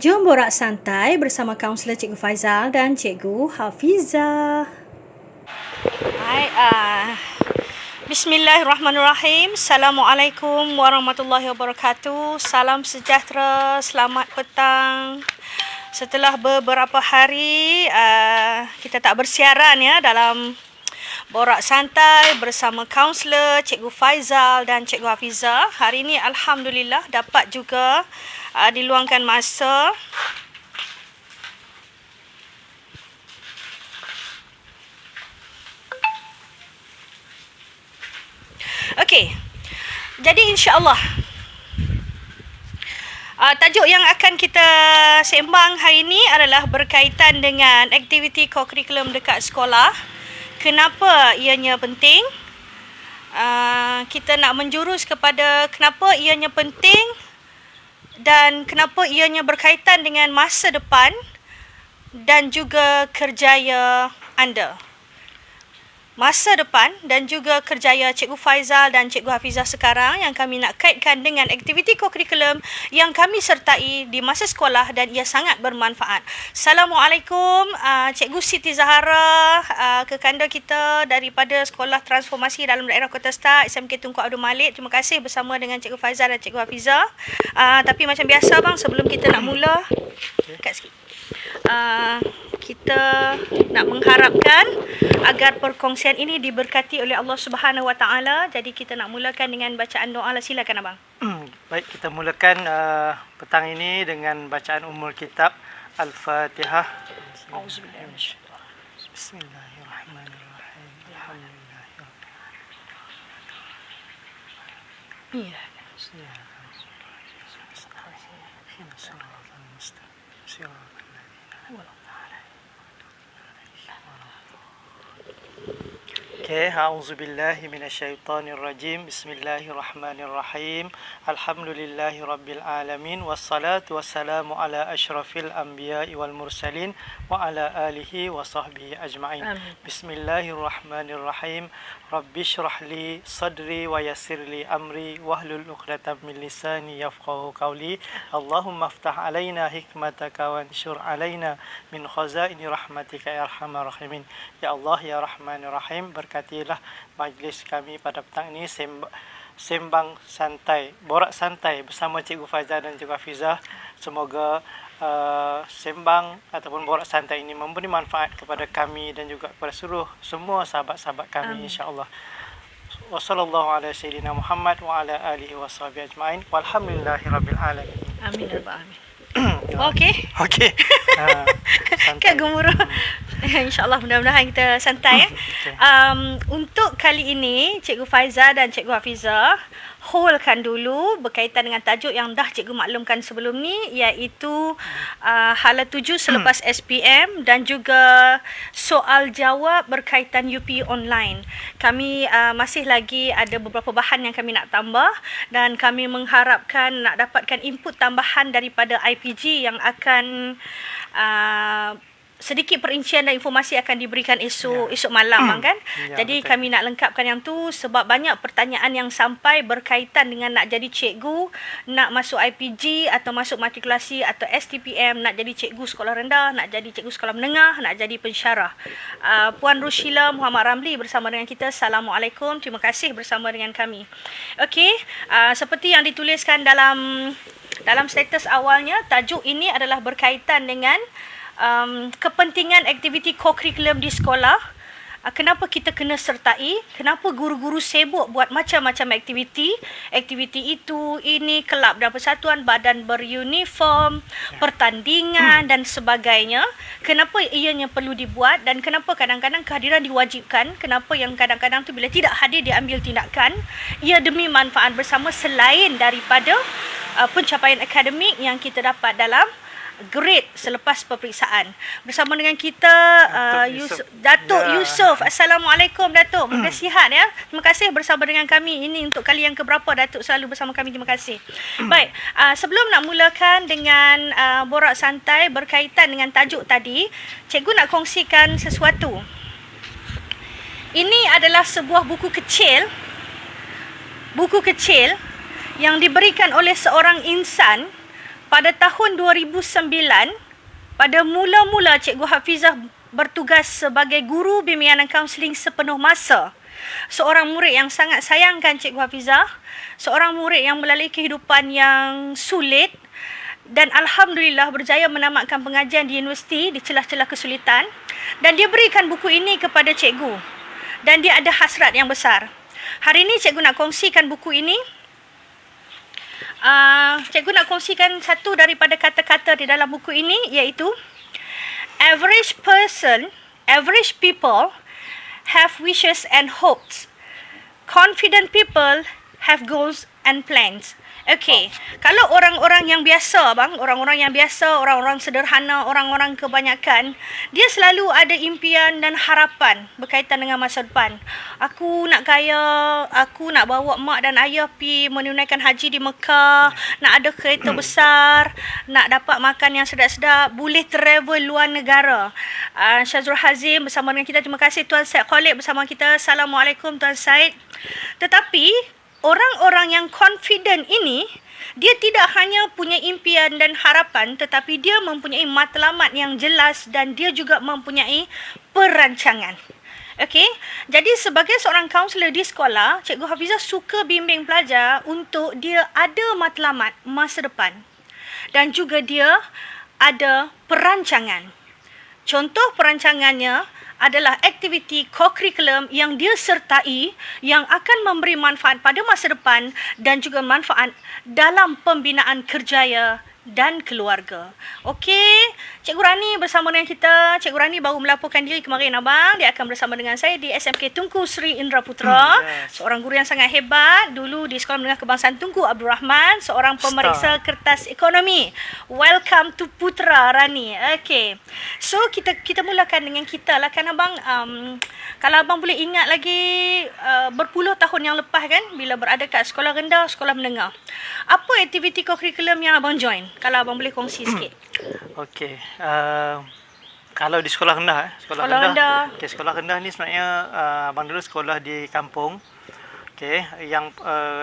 Jom borak santai bersama kaunselor Cikgu Faizal dan Cikgu Hafizah. Hai, Bismillahirrahmanirrahim. Assalamualaikum warahmatullahi wabarakatuh. Salam sejahtera, selamat petang. Setelah beberapa hari kita tak bersiaran ya dalam borak santai bersama kaunselor Cikgu Faizal dan Cikgu Hafizah. Hari ini alhamdulillah dapat juga diluangkan masa. Okey. Jadi insya-Allah tajuk yang akan kita sembang hari ini adalah berkaitan dengan aktiviti kokurikulum dekat sekolah. Kenapa ianya penting? Kita nak menjurus kepada kenapa ianya penting dan kenapa ianya berkaitan dengan masa depan dan juga kerjaya anda. Masa depan dan juga kerjaya Cikgu Faizal dan Cikgu Hafizah sekarang yang kami nak kaitkan dengan aktiviti kokurikulum yang kami sertai di masa sekolah dan ia sangat bermanfaat. Assalamualaikum Cikgu Siti Zahara, kekanda kita daripada Sekolah Transformasi dalam Daerah Kota Star SMK Tunku Abdul Malik. Terima kasih bersama dengan Cikgu Faizal dan Cikgu Hafizah. Tapi macam biasa bang, sebelum kita nak mula, dekat sikit. Kita nak mengharapkan agar perkongsian ini diberkati oleh Allah Subhanahu Wa Taala. Jadi kita nak mulakan dengan bacaan doa. Silakan abang. Baik, kita mulakan petang ini dengan bacaan Ummul Kitab Al-Fatihah. Bismillahirrahmanirrahim. Alhamdulillahirrahmanirrahim. A'udzubillahi minasyaitonirrajim. Bismillahirrahmanirrahim. Alhamdulillahirabbil alamin wassalatu wassalamu ala asyrafil anbiya'i wal mursalin wa ala alihi wa sahbihi ajma'in. Bismillahirrahmanirrahim. Rabbishrah li sadri wa yassir li amri wahlul 'uqdatam min lisani yafqahu qawli. Allahumma iftah alaina hikmataka wa anshur alaina min khazaini rahmatika ya arhamar rahimin. Ya Allah ya Rahmanir Rahim, berkatilah majlis kami pada petang ini, sembang santai, borak santai bersama Cikgu Faizal dan Cikgu Hafizah. Semoga sembang ataupun borak santai ini memberi manfaat kepada kami dan juga kepada semua sahabat-sahabat kami, insya-Allah. Wassallallahu ala sayyidina Muhammad wa ala alihi washabihi ajma'in. Walhamdulillahirabbil alamin. Amin ya rabbal alamin. Okey. Kan gemuruh. InsyaAllah mudah-mudahan kita santai. Untuk kali ini, Cikgu Faizal dan Cikgu Hafizah holdkan dulu berkaitan dengan tajuk yang dah Cikgu maklumkan sebelum ni, iaitu hala 7 selepas SPM dan juga soal jawab berkaitan UP online. Kami masih lagi ada beberapa bahan yang kami nak tambah dan kami mengharapkan nak dapatkan input tambahan daripada IPG yang akan sedikit perincian dan informasi akan diberikan esok malam kan. Jadi betul. Kami nak lengkapkan yang tu sebab banyak pertanyaan yang sampai berkaitan dengan nak jadi cikgu, nak masuk IPG atau masuk matrikulasi atau STPM, nak jadi cikgu sekolah rendah, nak jadi cikgu sekolah menengah, nak jadi pensyarah. Puan Rushila Muhammad Ramli bersama dengan kita. Assalamualaikum. Terima kasih bersama dengan kami. Okey, seperti yang dituliskan dalam status awalnya, tajuk ini adalah berkaitan dengan kepentingan aktiviti kokurikulum di sekolah. Kenapa kita kena sertai, kenapa guru-guru sibuk buat macam-macam aktiviti ini, kelab dan persatuan, badan beruniform, pertandingan dan sebagainya. Kenapa ianya perlu dibuat dan kenapa kadang-kadang kehadiran diwajibkan, kenapa yang kadang-kadang tu bila tidak hadir diambil tindakan. Ia demi manfaat bersama selain daripada pencapaian akademik yang kita dapat dalam grade selepas peperiksaan. Bersama dengan kita Datuk Yusof. Assalamualaikum Datuk. Moga sihat ya. Terima kasih bersama dengan kami. Ini untuk kali yang keberapa Datuk selalu bersama kami. Terima kasih. Baik, sebelum nak mulakan dengan borak santai berkaitan dengan tajuk tadi, cikgu nak kongsikan sesuatu. Ini adalah sebuah buku kecil yang diberikan oleh seorang insan pada tahun 2009, pada mula-mula Cikgu Hafizah bertugas sebagai guru bimbingan dan kaunseling sepenuh masa. Seorang murid yang sangat sayangkan Cikgu Hafizah, seorang murid yang melalui kehidupan yang sulit dan alhamdulillah berjaya menamatkan pengajian di universiti di celah-celah kesulitan, dan dia berikan buku ini kepada cikgu dan dia ada hasrat yang besar. Hari ini cikgu nak kongsikan buku ini. Cikgu nak kongsikan satu daripada kata-kata di dalam buku ini, iaitu average people have wishes and hopes. Confident people have goals and plans. Okey, kalau orang-orang yang biasa bang, orang-orang yang biasa, orang-orang sederhana, orang-orang kebanyakan, dia selalu ada impian dan harapan berkaitan dengan masa depan. Aku nak kaya, aku nak bawa mak dan ayah pergi menunaikan haji di Mekah, nak ada kereta besar, nak dapat makan yang sedap-sedap, boleh travel luar negara. Syazrul Hazim bersama dengan kita, terima kasih Tuan Syed Khalid bersama kita. Assalamualaikum Tuan Syed. Tetapi orang-orang yang confident ini, dia tidak hanya punya impian dan harapan, tetapi dia mempunyai matlamat yang jelas dan dia juga mempunyai perancangan. Okey, jadi sebagai seorang kaunselor di sekolah, Cikgu Hafizah suka bimbing pelajar untuk dia ada matlamat masa depan dan juga dia ada perancangan. Contoh perancangannya adalah aktiviti co-curriculum yang dia sertai yang akan memberi manfaat pada masa depan dan juga manfaat dalam pembinaan kerjaya dan keluarga. Okey, Cikgu Rani bersama dengan kita. Cikgu Rani baru melaporkan diri kemarin abang. Dia akan bersama dengan saya di SMK Tunku Sri Indra Putra. Seorang guru yang sangat hebat. Dulu di Sekolah Menengah Kebangsaan Tunku Abdul Rahman. Seorang pemeriksa kertas ekonomi. Welcome to Putra Rani. Okey. So kita mulakan dengan kita lah kan abang. Kalau abang boleh ingat lagi berpuluh tahun yang lepas kan, bila berada kat sekolah rendah, sekolah menengah, apa aktiviti co-curriculum yang abang join? Kalau abang boleh kongsi sikit. Okey. Kalau di sekolah rendah, sekolah rendah. Okey, sekolah rendah ni sebenarnya abang dulu sekolah di kampung. Okey, yang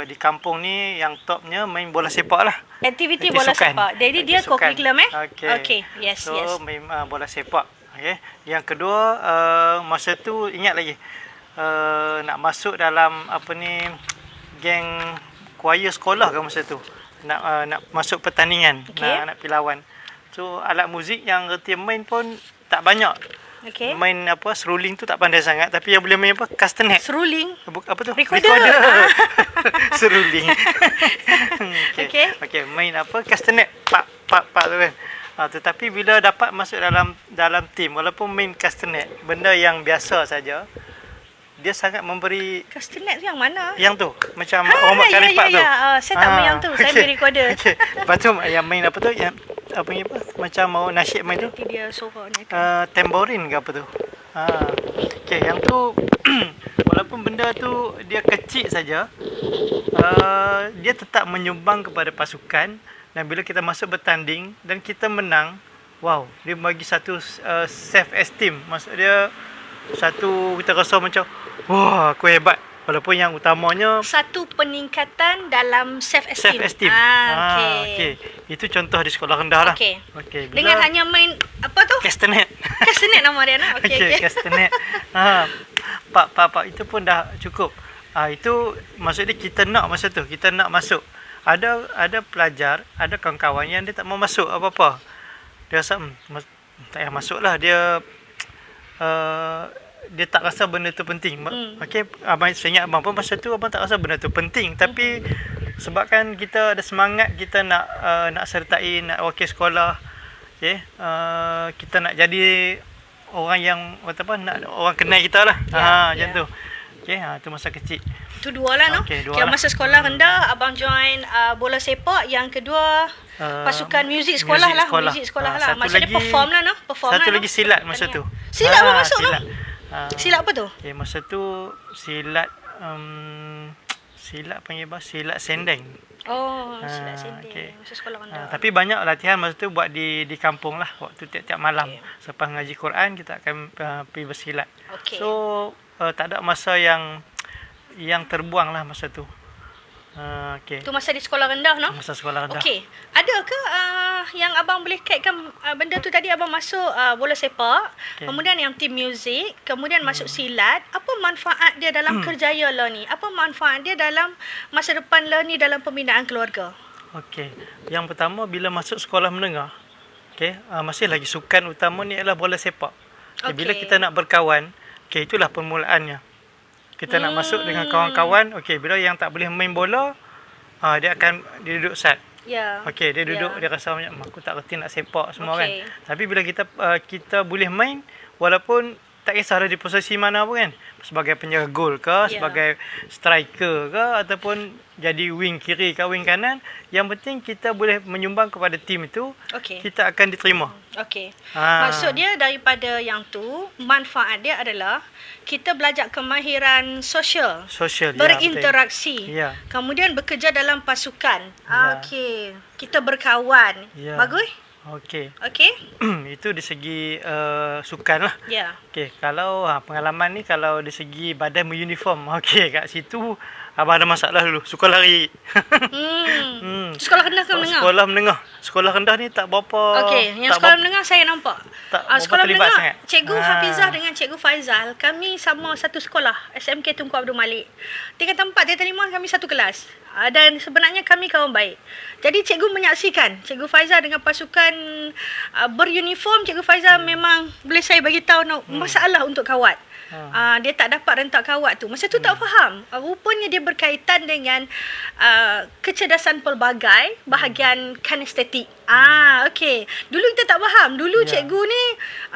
di kampung ni yang topnya main bola sepak lah. Aktiviti bola sepak. Jadi dia co-curriculum Okey. Yes. Main bola sepak. Okey. Yang kedua, masa tu ingat lagi nak masuk dalam geng choir sekolah kan masa tu. Nak masuk pertandingan, nak pergi lawan. So alat muzik yang reti main pun tak banyak. Okey. Main seruling tu tak pandai sangat, tapi yang boleh main castanet. Seruling? Apa tu? Recorder. Seruling. Okey. Okey, main castanet. Pak tu kan. Tetapi bila dapat masuk dalam tim, walaupun main castanet, benda yang biasa saja, dia sangat memberi. Castanet tu yang mana? Yang tu, macam orang buat karipat tu. Saya tak main yang tu, saya main recorder. Okay. Lepas tu yang main apa tu, yang macam mau nasyid main tu. Nanti dia suara ni. Tamborin ke apa tu. Okey, yang tu walaupun benda tu dia kecil saja, dia tetap menyumbang kepada pasukan, dan bila kita masuk bertanding dan kita menang, wow, dia bagi satu self esteem. Maksud dia satu, kita rasa macam wah, aku hebat. Walaupun yang utamanya satu peningkatan dalam self-esteem. Okey. Itu contoh di sekolah rendah lah. Okey. Bila dengan hanya main apa tu? Castanet. Castanet nama dia nak. Okey. Castanet. Pak itu pun dah cukup. Itu maksudnya kita nak masa tu, kita nak masuk. Ada pelajar, ada kawan-kawan yang dia tak mau masuk apa-apa. Dia rasa tak payah masuklah, dia tak rasa benda tu penting. Okey, abang saya ingat abang pun masa tu abang tak rasa benda tu penting, tapi sebabkan kita ada semangat, kita nak sertai, nak wakil sekolah. Okey, kita nak jadi orang yang nak orang kenal kita lah. Macam tu. Okey, tu masa kecil. Itu dua lah no. Okay, Masa sekolah rendah abang join bola sepak, yang kedua pasukan muzik sekolah lah. Maksudnya perform lah no. Satu lagi silat masa tu. Silat abang masuk silat. Silat apa tu? Okay, masa tu silat silat panggil apa? Silat sendeng. Silat sendeng. Okay. Masa sekolah rendah. Tapi banyak latihan masa tu buat di kampung lah. Waktu tiap-tiap malam. Selepas ngaji Quran kita akan pergi bersilat. So tak ada masa yang terbuang lah masa tu. Okey. Tu masa di sekolah rendah, no? Masa sekolah rendah. Okey. Adakah yang abang boleh kaitkan benda tu tadi abang masuk bola sepak, kemudian yang team muzik, kemudian masuk silat, apa manfaat dia dalam kerjaya lo ni? Apa manfaat dia dalam masa depan lo ni dalam pembinaan keluarga? Okey. Yang pertama bila masuk sekolah menengah, masih lagi sukan utama ni ialah bola sepak. Bila kita nak berkawan, itulah permulaannya. Kita nak masuk dengan kawan-kawan, bila yang tak boleh main bola, dia duduk sat. Ya. Okey, dia duduk, dia rasa macam aku tak reti nak sepak semua kan. Tapi bila kita boleh main, walaupun tak kisah di posisi mana pun kan, sebagai penjaga gol ke, sebagai striker ke, ataupun jadi wing kiri ke wing kanan, yang penting kita boleh menyumbang kepada tim itu, kita akan diterima. Okey. Maksud dia daripada yang tu, manfaat dia adalah kita belajar kemahiran sosial, berinteraksi, kemudian bekerja dalam pasukan. Okey, kita berkawan. Bagus? Okey. Okey. Itu di segi sukan lah. Ya. Okey, kalau pengalaman ni kalau di segi badan beruniform, kat situ abang ada masalah dulu, suka lari. Sekolah rendah ke menengah? Sekolah menengah. Sekolah rendah ni tak berapa. Okey, yang sekolah menengah saya nampak. Sekolah menengah sangat. Cikgu Hafizah dengan Cikgu Faizal, kami sama satu sekolah, SMK Tunku Abdul Malik. Tingkatan 4 tingkatan 5 kami satu kelas. Dan sebenarnya kami kawan baik. Jadi cikgu menyaksikan Cikgu Faizal dengan pasukan beruniform. Cikgu Faizal memang boleh saya bagi tahu masalah untuk kawat. Dia tak dapat rentak kawat tu. Masa tu tak faham. Rupanya dia berkaitan dengan kecerdasan pelbagai bahagian kinestetik. Okey. Dulu kita tak faham. Dulu cikgu ni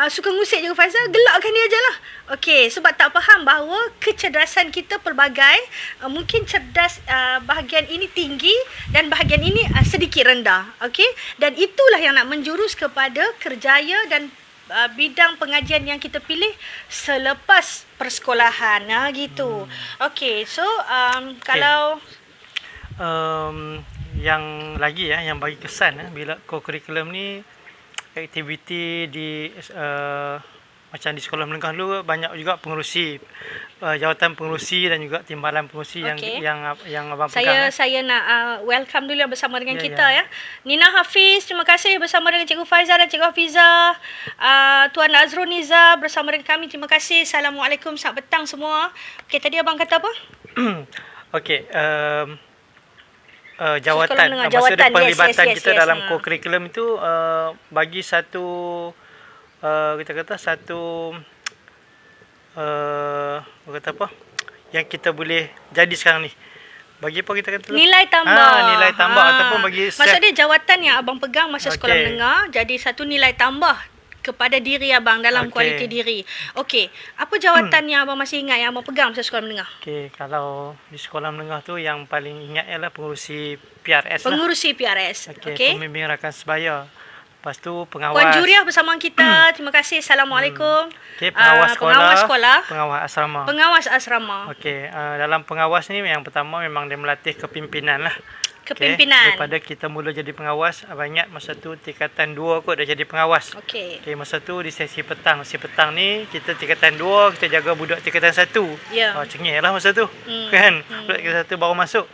suka ngusik Cikgu Faizal, gelakkan dia je lah. Okey, sebab tak faham bahawa kecerdasan kita pelbagai, mungkin cerdas bahagian ini tinggi dan bahagian ini sedikit rendah. Okey, dan itulah yang nak menjurus kepada kerjaya dan bidang pengajian yang kita pilih selepas persekolahan. Gitu. Okey, so kalau yang lagi yang bagi kesan bila co-curriculum ni, aktiviti di macam di sekolah menengah dulu banyak juga pengerusi, jawatan pengerusi dan juga timbalan pengerusi yang abang pegang. Saya nak welcome dulu bersama dengan kita ya. Nina Hafiz, terima kasih bersama dengan Cikgu Faizal dan Cikgu Hafizah. Tuan Azrul Niza bersama dengan kami, terima kasih. Assalamualaikum, selamat petang semua. Okey, tadi abang kata apa? Okey, jawatan, maksudnya perlibatan kita dalam co-curriculum itu bagi satu kita kata satu yang kita boleh jadi sekarang ni. Bagi apa kita kata nilai tambah. Nilai tambah ataupun bagi maksudnya jawatan yang abang pegang masa sekolah menengah jadi satu nilai tambah kepada diri abang dalam kualiti diri. Okey, apa jawatan yang abang masih ingat yang abang pegang masa sekolah menengah? Okey, kalau di sekolah menengah tu yang paling ingat ialah pengurusi PRS Pengurusi PRS. Okey. Pembimbing rakan sebaya. Lepas tu pengawas. Puan Juriah bersama kita. Terima kasih. Assalamualaikum. Okey, pengawas sekolah. Pengawas asrama. Pengawas asrama. Okey, dalam pengawas ni yang pertama memang dia melatih kepimpinan lah. Kepimpinan. Daripada kita mula jadi pengawas, abang ingat masa tu tingkatan 2 kot dah jadi pengawas. Okey. Masa tu di sesi petang. Sesi petang ni kita tingkatan 2, kita jaga budak tingkatan 1. Cengih lah masa tu. Kan? Budak tingkatan 1 baru masuk.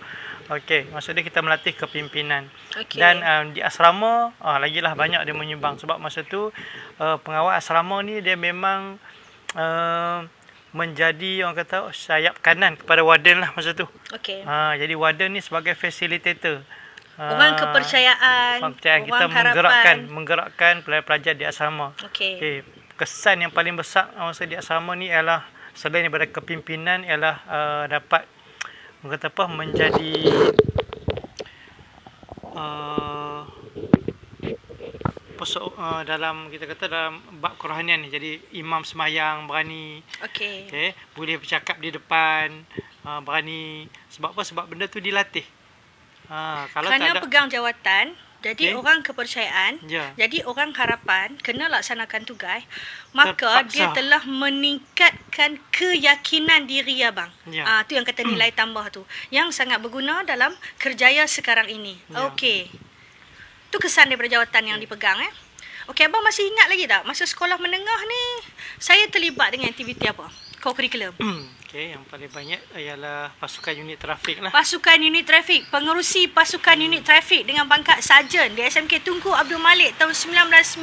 Okey, maksudnya kita melatih kepimpinan. Dan di asrama lagilah banyak dia menyumbang sebab masa tu pengawal asrama ni dia memang menjadi orang kata sayap kanan kepada warden lah masa tu. Okey. Jadi warden ni sebagai facilitator. Orang kepercayaan, kita menggerakkan pelajar-pelajar di asrama. Okey. Kesan yang paling besar masa di asrama ni ialah selain daripada kepimpinan ialah dapat menjadi dalam kita kata dalam bab kerohanian ni, jadi imam semayang berani. Okey, boleh bercakap di depan, berani. Sebab apa? Sebab benda tu dilatih. Kalau kerana tak ada, pegang jawatan, jadi orang kepercayaan, jadi orang harapan kena laksanakan tugas, maka terpaksa. Dia telah meningkatkan keyakinan diri abang. Tu yang kata nilai tambah tu, yang sangat berguna dalam kerjaya sekarang ini. Okey, tu kesan daripada jawatan yang dipegang. Okey, abang masih ingat lagi tak masa sekolah menengah ni saya terlibat dengan aktiviti apa? Co-curriculum. Okey, yang paling banyak ialah pasukan unit trafik lah. Pasukan unit trafik, pengerusi pasukan unit trafik dengan pangkat sarjan di SMK Tunku Abdul Malik tahun 1995.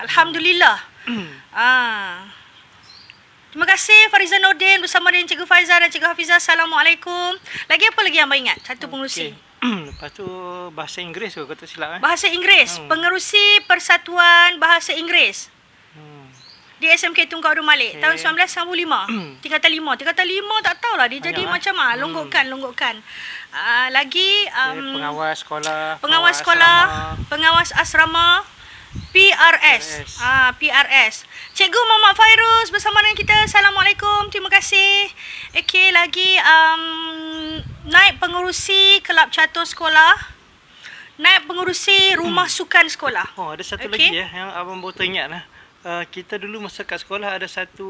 Alhamdulillah. Terima kasih Fariza Nordin bersama dengan Cikgu Faizal dan Cikgu Hafizah. Assalamualaikum. Lagi apa lagi yang abang ingat? Satu pengerusi. Lepas tu bahasa Inggeris tu, kau tak silap Bahasa Inggeris. Pengerusi Persatuan Bahasa Inggeris. Di SMK Tunku Abdul Malik tahun 1995. Tingkatan 5. Tingkatan 5 tak tahulah dia jadi macam longgokkan. Lagi pengawas sekolah, pengawas sekolah, pengawas asrama, PRS. PRS. Cikgu Muhammad Fairuz bersama dengan kita. Assalamualaikum. Terima kasih. Okey, lagi naib pengerusi kelab catur sekolah. Naib pengerusi rumah sukan sekolah. Oh, ada satu lagi yang abang baru teringat lah. Kita dulu masa kat sekolah ada satu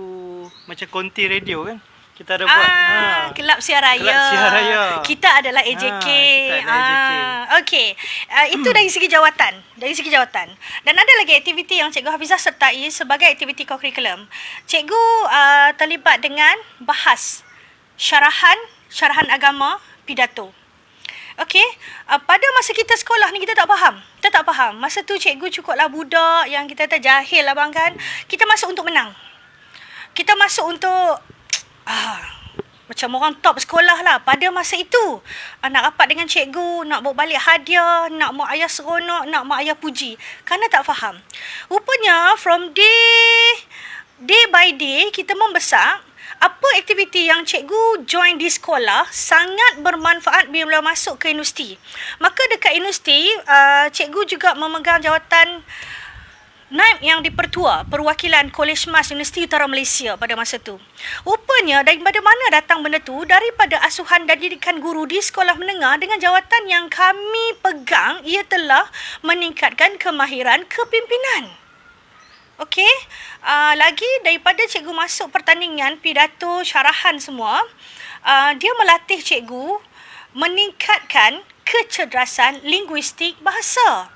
macam konti radio kan. Kita ada buat Kelab Siar Raya. Kelab Siar Raya. Kita adalah AJK. Kita ada AJK. Okey. Itu dari segi jawatan. Dan ada lagi aktiviti yang Cikgu Hafizah sertai sebagai aktiviti co-curriculum. Cikgu terlibat dengan bahas syarahan agama, pidato. Okey, pada masa kita sekolah ni kita tak faham. Masa tu cikgu cukuplah budak yang kita kata jahil abang kan. Kita masuk untuk menang. Kita masuk untuk macam orang top sekolah lah pada masa itu. Nak rapat dengan cikgu, nak bawa balik hadiah, nak mak ayah seronok, nak mak ayah puji. Kerana tak faham. Rupanya from day by day kita membesar. Apa aktiviti yang cikgu join di sekolah sangat bermanfaat bila masuk ke universiti. Maka dekat universiti, cikgu juga memegang jawatan naib yang dipertua perwakilan Kolej Mas Universiti Utara Malaysia pada masa tu. Rupanya daripada mana datang benda tu? Daripada asuhan dan didikan guru di sekolah menengah dengan jawatan yang kami pegang, ia telah meningkatkan kemahiran kepimpinan. Okey, lagi daripada cikgu masuk pertandingan, pidato, syarahan semua, dia melatih cikgu meningkatkan kecerdasan linguistik bahasa.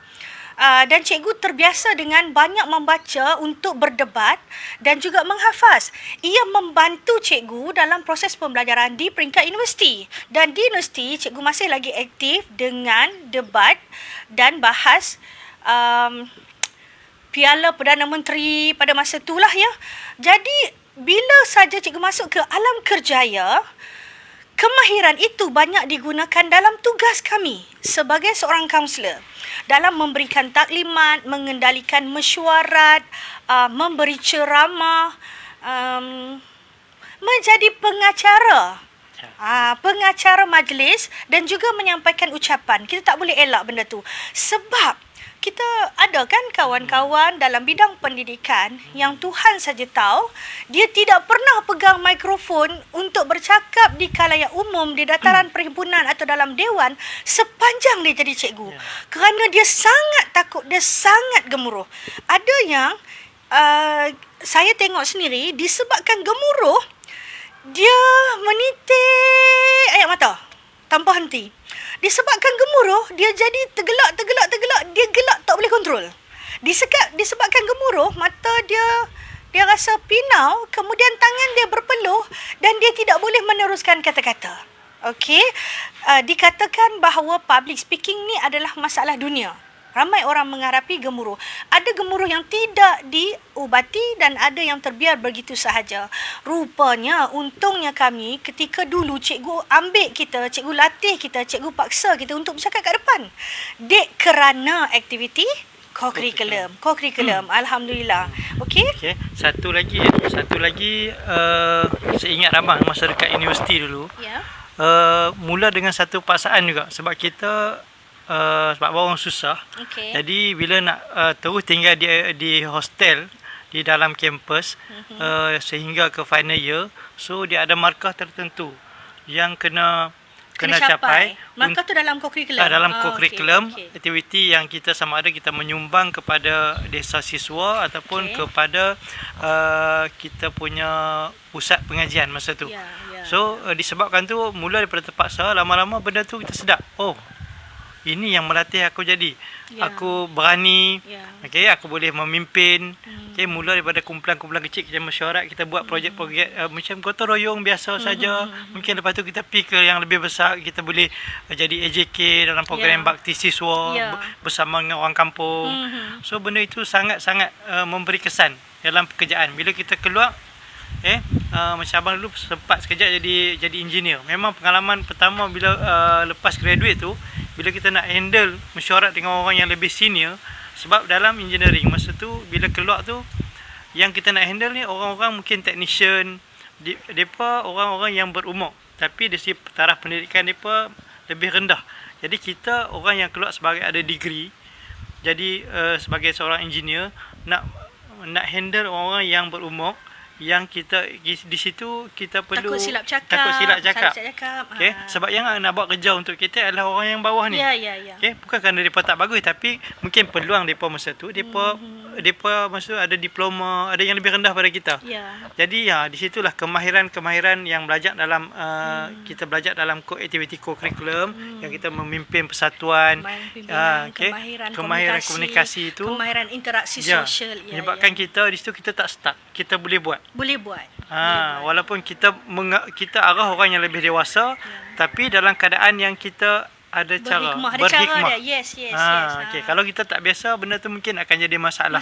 Dan cikgu terbiasa dengan banyak membaca untuk berdebat dan juga menghafaz. Ia membantu cikgu dalam proses pembelajaran di peringkat universiti. Dan di universiti, cikgu masih lagi aktif dengan debat dan bahas Piala Perdana Menteri pada masa itulah ya. Jadi bila saja cikgu masuk ke alam kerjaya, kemahiran itu banyak digunakan dalam tugas kami sebagai seorang kaunselor. Dalam memberikan taklimat, mengendalikan mesyuarat, memberi ceramah, menjadi pengacara. Pengacara majlis dan juga menyampaikan ucapan. Kita tak boleh elak benda tu. Sebab kita ada kan kawan-kawan dalam bidang pendidikan yang Tuhan saja tahu, dia tidak pernah pegang mikrofon untuk bercakap di khalayak umum, di dataran perhimpunan atau dalam dewan sepanjang dia jadi cikgu. Kerana dia sangat takut, dia sangat gemuruh. Ada yang saya tengok sendiri, disebabkan gemuruh, dia menitik air mata tanpa henti. Disebabkan gemuruh, dia jadi tergelak, dia gelak tak boleh kontrol. Disebabkan gemuruh, mata dia rasa pinau, kemudian tangan dia berpeluh dan dia tidak boleh meneruskan kata-kata. Okey, dikatakan bahawa public speaking ni adalah masalah dunia. Ramai orang menghadapi gemuruh. Ada gemuruh yang tidak diubati dan ada yang terbiar begitu sahaja. Rupanya, untungnya kami ketika dulu cikgu ambil kita, cikgu latih kita, cikgu paksa kita untuk bercakap kat depan. Dek kerana aktiviti co-curriculum. Alhamdulillah. Okey. Satu lagi saya ingat Ramang masa dekat universiti dulu. Ya. Mula dengan satu paksaan juga sebab kita sebab orang susah. Okay. Jadi bila nak terus tinggal di hostel di dalam kampus sehingga ke final year, so dia ada markah tertentu yang kena capai. Markah tu dalam co-curriculum. Dalam co-curriculum okay. aktiviti yang kita sama ada kita menyumbang kepada desa siswa ataupun kepada kita punya pusat pengajian masa tu. So disebabkan tu mula daripada terpaksa, lama-lama benda tu kita sedap. Oh, ini yang melatih aku jadi. aku berani. Okey, aku boleh memimpin. Okey, mula daripada kumpulan-kumpulan kecil kita mesyuarat, kita buat projek-projek macam gotong royong biasa saja. Mungkin lepas tu kita pergi ke yang lebih besar, kita boleh jadi AJK dalam program bakti siswa bersama dengan orang kampung. So benda itu sangat-sangat memberi kesan dalam pekerjaan. Bila kita keluar macam abang dulu sempat sekejap jadi engineer. Memang pengalaman pertama bila lepas graduate tu, bila kita nak handle mesyuarat dengan orang yang lebih senior, sebab dalam engineering masa tu bila keluar tu yang kita nak handle ni orang-orang mungkin technician, depa orang-orang yang berumur, tapi dari segi taraf pendidikan depa lebih rendah. Jadi kita orang yang keluar sebagai ada degree, jadi sebagai seorang engineer nak handle orang-orang yang berumur, yang kita di situ kita perlu takut silap cakap. Okey, sebab yang nak buat kerja untuk kita adalah orang yang bawah ni. Okey, bukan kerana depa tak bagus, tapi mungkin peluang depa masa tu depa masa ada diploma, ada yang lebih rendah pada kita. Jadi di situlah kemahiran yang belajar dalam kita belajar dalam aktiviti co-curriculum yang kita memimpin persatuan, kemahiran komunikasi itu, kemahiran interaksi sosial. Menyebabkan kita di situ kita tak stuck, kita boleh buat. Walaupun kita arah orang yang lebih dewasa, tapi dalam keadaan yang kita ada berhikmah. Berhikmah. Yes. Okay. Kalau kita tak biasa, benda tu mungkin akan jadi masalah.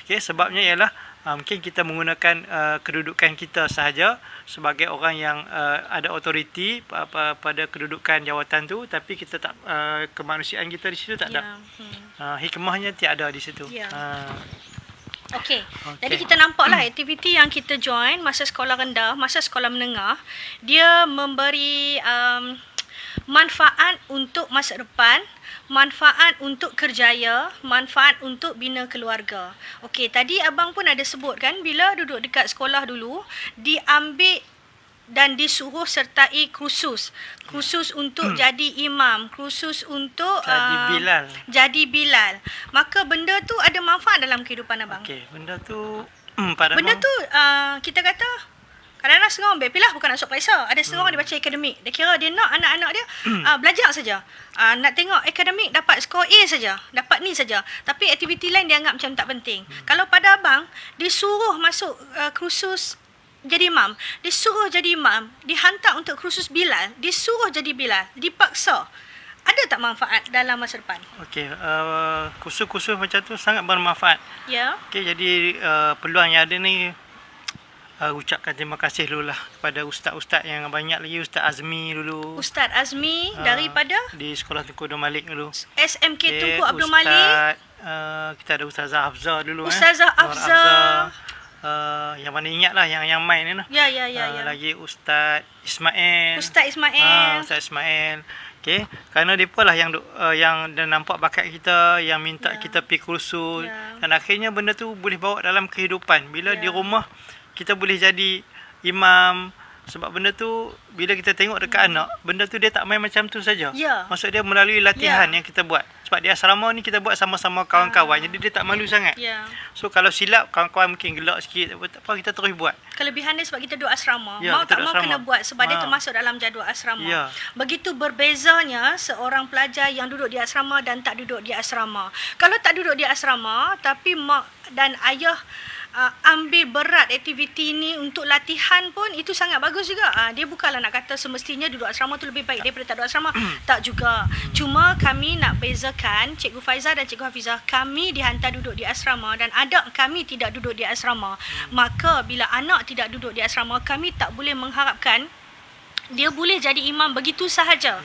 Okay, sebabnya ialah mungkin kita menggunakan kedudukan kita sahaja sebagai orang yang ada autoriti pada kedudukan jawatan tu, tapi kita tak kemanusiaan kita di situ tak ada. Hikmahnya tiada di situ. Okey. Jadi kita nampaklah aktiviti yang kita join masa sekolah rendah, masa sekolah menengah, dia memberi manfaat untuk masa depan, manfaat untuk kerjaya, manfaat untuk bina keluarga. Okey, tadi abang pun ada sebut kan, bila duduk dekat sekolah dulu, diambil dan disuruh sertai kursus untuk jadi imam, kursus untuk jadi bilal. Maka benda tu ada manfaat dalam kehidupan abang. Okey, benda tu kita kata kadang-kadang setengah orang pilih bukan nak masuk Paisa. Ada setengah orang dia baca akademik. Dia kira dia nak anak-anak dia belajar saja. Nak tengok akademik dapat skor A saja, dapat ni saja. Tapi aktiviti lain dia anggap macam tak penting. Kalau pada abang disuruh masuk kursus jadi imam, disuruh jadi imam, dihantar untuk kursus bilal, disuruh jadi bilal, dipaksa. Ada tak manfaat dalam masa depan? Okey, kursus-kursus macam tu sangat bermanfaat. Okey, jadi peluang yang ada ni ucapkan terima kasih dulu lah kepada ustaz-ustaz yang banyak lagi. Ustaz Azmi dulu. Ustaz Azmi daripada? Di Sekolah Tunku Abdul Malik dulu. SMK Tunku Abdul Malik. Kita ada Ustazah Hafzah dulu. Ustazah Hafzah. Yang mana ingat lah yang main ni lah. Ya. Lagi Ustaz Ismail. Ustaz Ismail. Okey, kerana depa lah yang nampak bakat kita, yang minta kita pergi kursus, dan akhirnya benda tu boleh bawa dalam kehidupan. Bila di rumah kita boleh jadi imam, sebab benda tu bila kita tengok dekat anak, benda tu dia tak main macam tu saja. Maksud dia melalui latihan yang kita buat. Sebab di asrama ni kita buat sama-sama kawan-kawan, jadi dia tak malu sangat. So kalau silap, kawan-kawan mungkin gelak sikit, tak apa, kita terus buat. Kelebihan dia sebab kita duduk asrama. Mau tak mau kena buat sebab dia termasuk dalam jadual asrama. Begitu berbezanya seorang pelajar yang duduk di asrama dan tak duduk di asrama. Kalau tak duduk di asrama tapi mak dan ayah ambil berat aktiviti ni untuk latihan pun, itu sangat bagus juga. Dia bukanlah nak kata semestinya duduk asrama tu lebih baik daripada tak duduk asrama. Tak juga. Cuma kami nak bezakan, Cikgu Faizal dan Cikgu Hafizah, kami dihantar duduk di asrama dan anak kami tidak duduk di asrama. Maka bila anak tidak duduk di asrama, kami tak boleh mengharapkan dia boleh jadi imam begitu sahaja.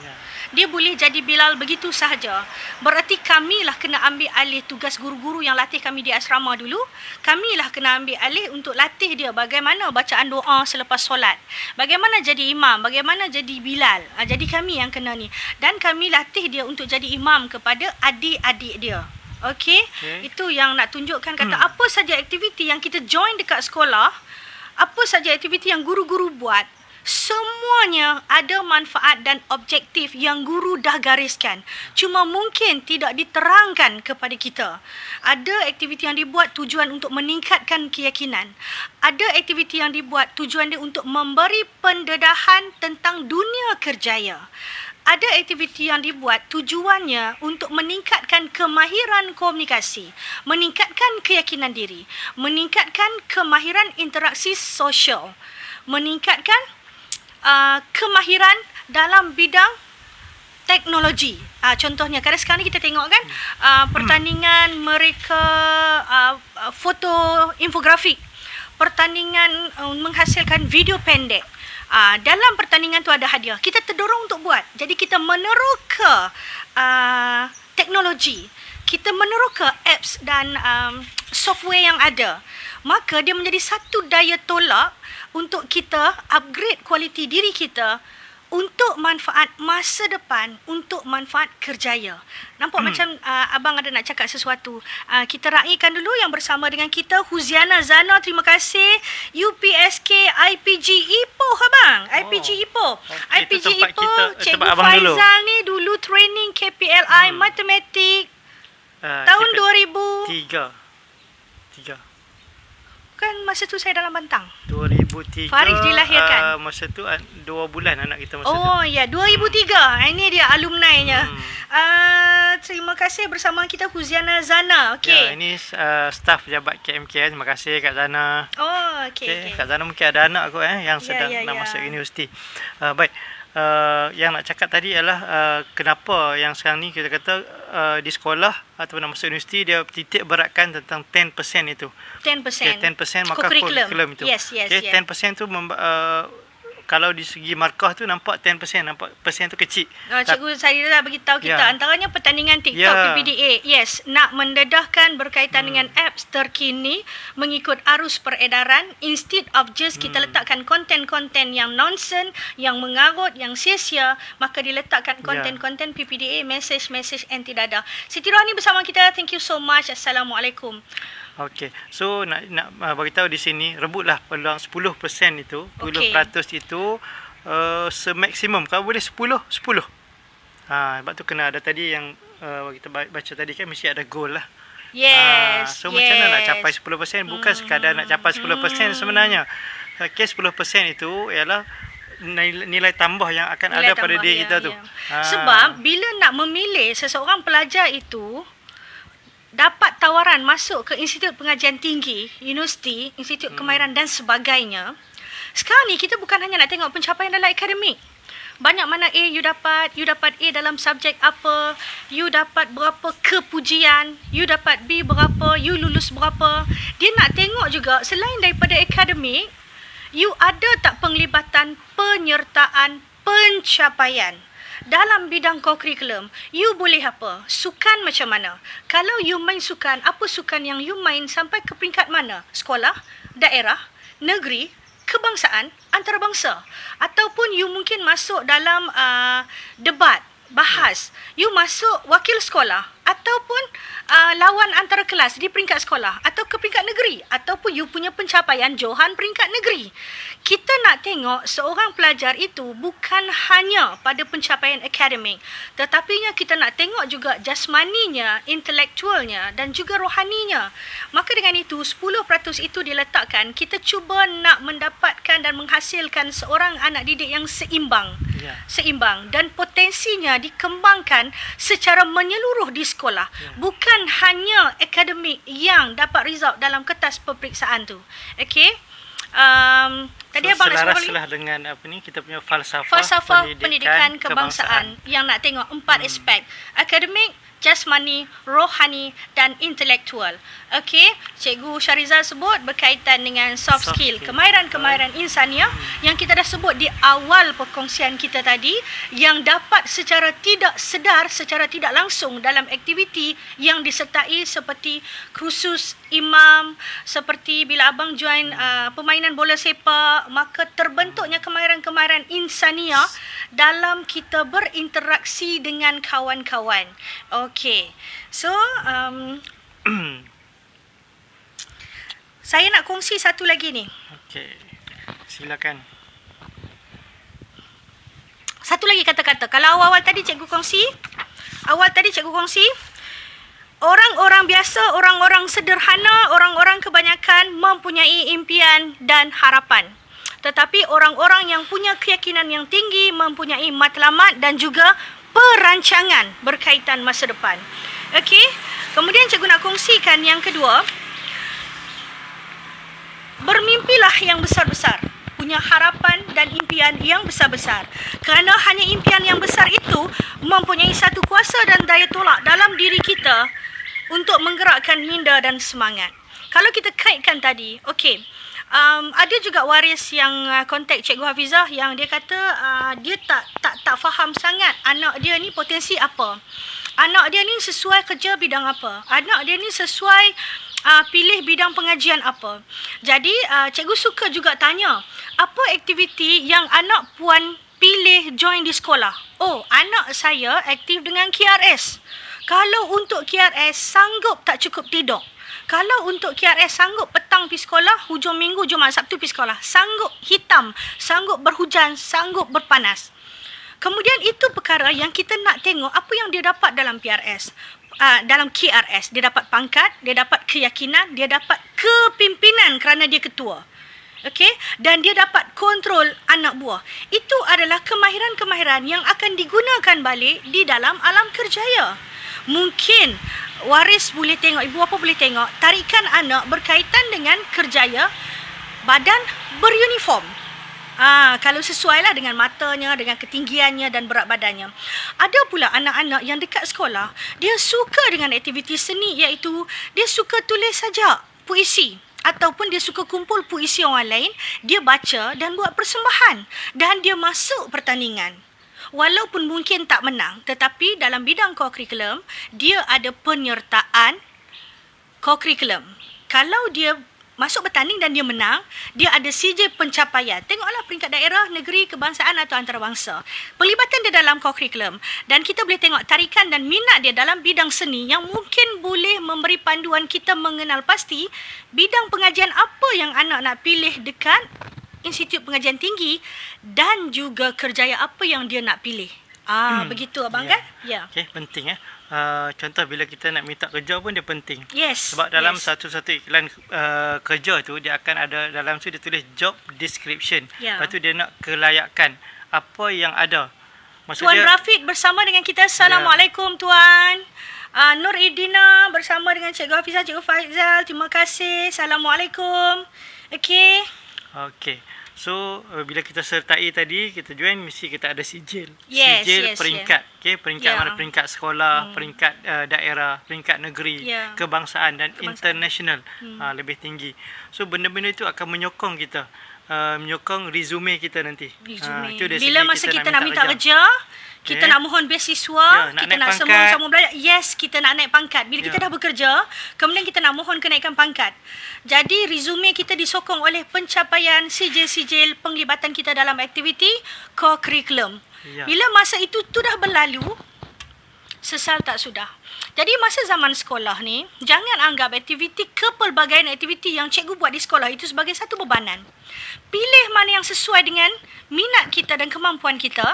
Dia boleh jadi bilal begitu sahaja. Berarti kamilah kena ambil alih tugas guru-guru yang latih kami di asrama dulu. Kamilah kena ambil alih untuk latih dia bagaimana bacaan doa selepas solat, bagaimana jadi imam, bagaimana jadi bilal. Jadi kami yang kena ni. Dan kami latih dia untuk jadi imam kepada adik-adik dia. Okey? Itu yang nak tunjukkan kata apa saja aktiviti yang kita join dekat sekolah, apa saja aktiviti yang guru-guru buat, semuanya ada manfaat dan objektif yang guru dah gariskan. Cuma mungkin tidak diterangkan kepada kita. Ada aktiviti yang dibuat tujuan untuk meningkatkan keyakinan. Ada aktiviti yang dibuat tujuan dia untuk memberi pendedahan tentang dunia kerjaya. ada aktiviti yang dibuat tujuannya untuk meningkatkan kemahiran komunikasi, meningkatkan keyakinan diri, meningkatkan kemahiran interaksi sosial, meningkatkan kemahiran dalam bidang teknologi. Contohnya, kadang sekarang ni kita tengok kan pertandingan mereka foto infografik, pertandingan menghasilkan video pendek. Dalam pertandingan tu ada hadiah. Kita terdorong untuk buat. Jadi kita meneroka teknologi. Kita meneroka apps dan software yang ada. Maka dia menjadi satu daya tolak untuk kita upgrade kualiti diri kita untuk manfaat masa depan, untuk manfaat kerjaya. Nampak macam abang ada nak cakap sesuatu. Kita raikan dulu yang bersama dengan kita Huziana Zana, terima kasih. UPSK IPG Ipoh abang. IPG Ipoh. IPG Ipoh, Cikgu Faizal ni dulu training KPLI Matematik tahun 2003. Kan masa tu saya dalam Bantang. 2003. Faris dilahirkan. Masa tu 2 bulan anak kita masa tu. Oh ya, 2003. Ini dia alumni-nya. Terima kasih bersama kita Huziana Zana. Okey. Ya, ini staf pejabat KMK. Terima kasih Kak Zana. Oh, okey. Kak Zana mungkin ada anak kot yang sedang nak masuk universiti. Baik. Yang nak cakap tadi adalah kenapa yang sekarang ni kita kata di sekolah ataupun nak masuk universiti dia titik beratkan tentang 10% itu. 10%. Okay, 10% maka kurikulum itu. Yes. 10% tu kalau di segi markah tu nampak 10%, nampak persen tu kecil. Cikgu saya dah beritahu kita antaranya pertandingan TikTok PPDA. Yes, nak mendedahkan berkaitan dengan apps terkini mengikut arus peredaran, instead of just kita letakkan konten-konten yang nonsense, yang mengarut, yang sia-sia, maka diletakkan konten-konten PPDA, message anti dadah. Siti Rohani bersama kita. Thank you so much. Assalamualaikum. Okey. So nak bagi tahu di sini rebutlah peluang 10% itu, 10% itu semaksimum kalau boleh 10. Sebab tu kena ada tadi yang kita baca tadi kan mesti ada goal lah. Yes. Macam mana nak capai 10%? Bukan sekadar nak capai 10% sebenarnya. Okey, 10% itu ialah nilai tambah yang akan ada pada diri kita tu. Sebab bila nak memilih seseorang pelajar itu dapat tawaran masuk ke Institut Pengajian Tinggi, universiti, Institut Kemahiran dan sebagainya. Sekarang ni kita bukan hanya nak tengok pencapaian dalam akademik. Banyak mana A you dapat A dalam subjek apa, you dapat berapa kepujian, you dapat B berapa, you lulus berapa. Dia nak tengok juga selain daripada akademik, you ada tak penglibatan, penyertaan, pencapaian. Dalam bidang kurikulum, you boleh apa? Sukan macam mana? Kalau you main sukan, apa sukan yang you main sampai ke peringkat mana? Sekolah, daerah, negeri, kebangsaan, antarabangsa. Ataupun you mungkin masuk dalam debat, bahas. You masuk wakil sekolah ataupun lawan antara kelas di peringkat sekolah atau ke peringkat negeri ataupun you punya pencapaian johan peringkat negeri. Kita nak tengok seorang pelajar itu bukan hanya pada pencapaian akademik, tetapinya kita nak tengok juga jasmaninya, intelektualnya dan juga rohaninya. Maka dengan itu 10% itu diletakkan, kita cuba nak mendapatkan dan menghasilkan seorang anak didik yang seimbang. Seimbang dan potensinya dikembangkan secara menyeluruh di sekolah. Bukan hanya akademik yang dapat result dalam kertas peperiksaan tu. Okey. Tadi abang nak selaraslah dengan apa ni kita punya falsafah pendidikan kebangsaan yang nak tengok 4 aspek: akademik, jasmani, rohani dan intelektual. Okey, Cikgu Syarizal sebut berkaitan dengan soft skill, kemahiran-kemahiran insaniah yang kita dah sebut di awal perkongsian kita tadi, yang dapat secara tidak sedar, secara tidak langsung dalam aktiviti yang disertai seperti kursus imam, seperti bila abang join permainan bola sepak, maka terbentuknya kemahiran-kemahiran insaniah dalam kita berinteraksi dengan kawan-kawan. Okey. So, saya nak kongsi satu lagi ni. Okey. Silakan. Satu lagi kata-kata. Kalau awal-awal tadi cikgu kongsi, orang-orang biasa, orang-orang sederhana, orang-orang kebanyakan mempunyai impian dan harapan. tetapi orang-orang yang punya keyakinan yang tinggi, mempunyai matlamat dan juga perancangan berkaitan masa depan. Okey, kemudian cikgu nak kongsikan yang kedua, bermimpilah yang besar-besar, punya harapan dan impian yang besar-besar. Kerana hanya impian yang besar itu mempunyai satu kuasa dan daya tolak dalam diri kita untuk menggerakkan minda dan semangat. Kalau kita kaitkan tadi, okey, ada juga waris yang kontak Cikgu Hafizah yang dia kata dia tak faham sangat anak dia ni potensi apa. Anak dia ni sesuai kerja bidang apa. Anak dia ni sesuai pilih bidang pengajian apa. Jadi cikgu suka juga tanya, apa aktiviti yang anak puan pilih join di sekolah? Oh, anak saya aktif dengan QRS. Kalau untuk QRS sanggup tak cukup tidur. Kalau untuk QRS sanggup petang pergi sekolah, hujung minggu, Jumaat, Sabtu pergi sekolah. Sanggup hitam, sanggup berhujan, sanggup berpanas. Kemudian itu perkara yang kita nak tengok apa yang dia dapat dalam PRS. Dalam QRS, dia dapat pangkat, dia dapat keyakinan, dia dapat kepimpinan kerana dia ketua. Okey, dan dia dapat kontrol anak buah. Itu adalah kemahiran-kemahiran yang akan digunakan balik di dalam alam kerjaya. Mungkin waris boleh tengok, ibu bapa boleh tengok tarikan anak berkaitan dengan kerjaya badan beruniform. Kalau sesuai lah dengan matanya, dengan ketinggiannya dan berat badannya. Ada pula anak-anak yang dekat sekolah, dia suka dengan aktiviti seni, iaitu dia suka tulis sajak, puisi. Ataupun dia suka kumpul puisi orang lain, dia baca dan buat persembahan. Dan dia masuk pertandingan. Walaupun mungkin tak menang, tetapi dalam bidang co-curriculum, dia ada penyertaan co-curriculum. Kalau dia masuk bertanding dan dia menang, dia ada sijil pencapaian. Tengoklah peringkat daerah, negeri, kebangsaan atau antarabangsa. Pelibatan dia dalam co-curriculum. Dan kita boleh tengok tarikan dan minat dia dalam bidang seni yang mungkin boleh memberi panduan kita mengenal pasti bidang pengajian apa yang anak nak pilih dekat Institut Pengajian Tinggi dan juga kerjaya apa yang dia nak pilih. Begitu abang kan? Ya. Okey, penting contoh bila kita nak minta kerja pun dia penting. Yes. Sebab dalam satu-satu iklan kerja tu dia akan ada dalam tu dia tulis job description. Lepas tu dia nak kelayakan apa yang ada. Tuan Rafiq bersama dengan kita. Assalamualaikum Tuan. Nur Idina bersama dengan Cikgu Hafizah, Cikgu Faizal. Terima kasih. Assalamualaikum. Okey. Okey. So, bila kita sertai tadi, kita join, mesti kita ada sijil. Yes, sijil peringkat. Okay, peringkat mana? Peringkat sekolah, peringkat daerah, peringkat negeri, kebangsaan dan international. Lebih tinggi. So, benda-benda itu akan menyokong kita. Menyokong resume kita nanti. Bila masa kita nak minta kerja, kita nak mohon beasiswa, kita nak sama belajar. Yes, kita nak naik pangkat. Bila kita dah bekerja, kemudian kita nak mohon kenaikan pangkat. Jadi resume kita disokong oleh pencapaian sijil-sijil penglibatan kita dalam aktiviti co-curriculum. Bila masa itu dah berlalu, sesal tak sudah. Jadi masa zaman sekolah ni, jangan anggap aktiviti kepelbagaian aktiviti yang cikgu buat di sekolah itu sebagai satu bebanan. Pilih mana yang sesuai dengan minat kita dan kemampuan kita.